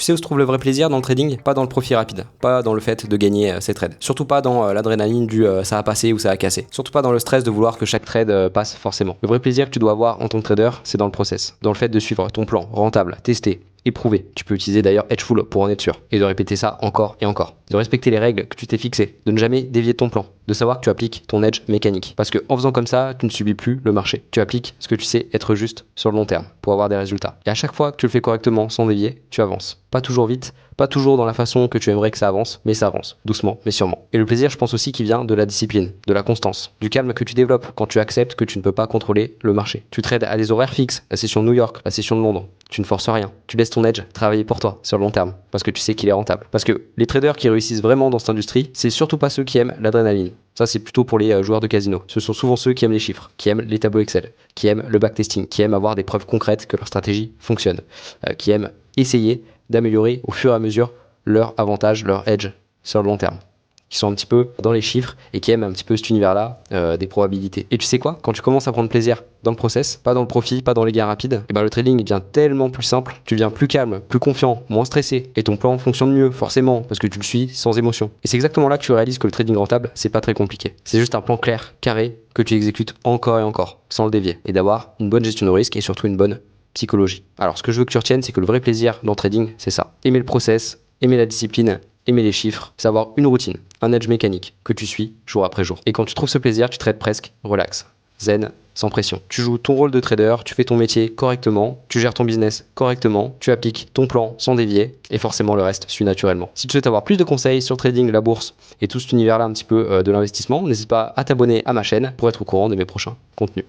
sais où se trouve le vrai plaisir dans le trading? Pas dans le profit rapide, pas dans le fait de gagner ses trades. Surtout pas dans l'adrénaline du ça a passé ou ça a cassé. Surtout pas dans le stress de vouloir que chaque trade passe forcément. Le vrai plaisir que tu dois avoir en tant que trader, c'est dans le process. Dans le fait de suivre ton plan rentable, tester, éprouver. Tu peux utiliser d'ailleurs Hedgeful pour en être sûr. Et de répéter ça encore et encore. De respecter les règles que tu t'es fixées. De ne jamais dévier de ton plan. De savoir que tu appliques ton edge mécanique. Parce que en faisant comme ça, tu ne subis plus le marché. Tu appliques ce que tu sais être juste sur le long terme pour avoir des résultats. Et à chaque fois que tu le fais correctement, sans dévier, tu avances. Pas toujours vite, pas toujours dans la façon que tu aimerais que ça avance, mais ça avance, doucement mais sûrement. Et le plaisir, je pense aussi qu'il vient de la discipline, de la constance, du calme que tu développes quand tu acceptes que tu ne peux pas contrôler le marché. Tu trades à des horaires fixes, la session de New York, la session de Londres. Tu ne forces rien. Tu laisses ton edge travailler pour toi sur le long terme, parce que tu sais qu'il est rentable. Parce que les traders qui réussissent vraiment dans cette industrie, c'est surtout pas ceux qui aiment l'adrénaline. Ça, c'est plutôt pour les joueurs de casino. Ce sont souvent ceux qui aiment les chiffres, qui aiment les tableaux Excel, qui aiment le backtesting, qui aiment avoir des preuves concrètes que leur stratégie fonctionne, qui aiment essayer d'améliorer au fur et à mesure leur avantage, leur edge sur le long terme, qui sont un petit peu dans les chiffres et qui aiment un petit peu cet univers-là des probabilités. Et tu sais quoi? Quand tu commences à prendre plaisir dans le process, pas dans le profit, pas dans les gains rapides, et ben le trading devient tellement plus simple, tu deviens plus calme, plus confiant, moins stressé, et ton plan fonctionne mieux, forcément, parce que tu le suis sans émotion. Et c'est exactement là que tu réalises que le trading rentable, c'est pas très compliqué. C'est juste un plan clair, carré, que tu exécutes encore et encore, sans le dévier, et d'avoir une bonne gestion de risque et surtout une bonne psychologie. Alors ce que je veux que tu retiennes, c'est que le vrai plaisir dans le trading, c'est ça. Aimer le process, aimer la discipline, aimer les chiffres, c'est avoir une routine, un edge mécanique que tu suis jour après jour. Et quand tu trouves ce plaisir, tu trades presque relax, zen, sans pression. Tu joues ton rôle de trader, tu fais ton métier correctement, tu gères ton business correctement, tu appliques ton plan sans dévier, et forcément le reste suit naturellement. Si tu souhaites avoir plus de conseils sur le trading, la bourse et tout cet univers-là un petit peu de l'investissement, n'hésite pas à t'abonner à ma chaîne pour être au courant de mes prochains contenus.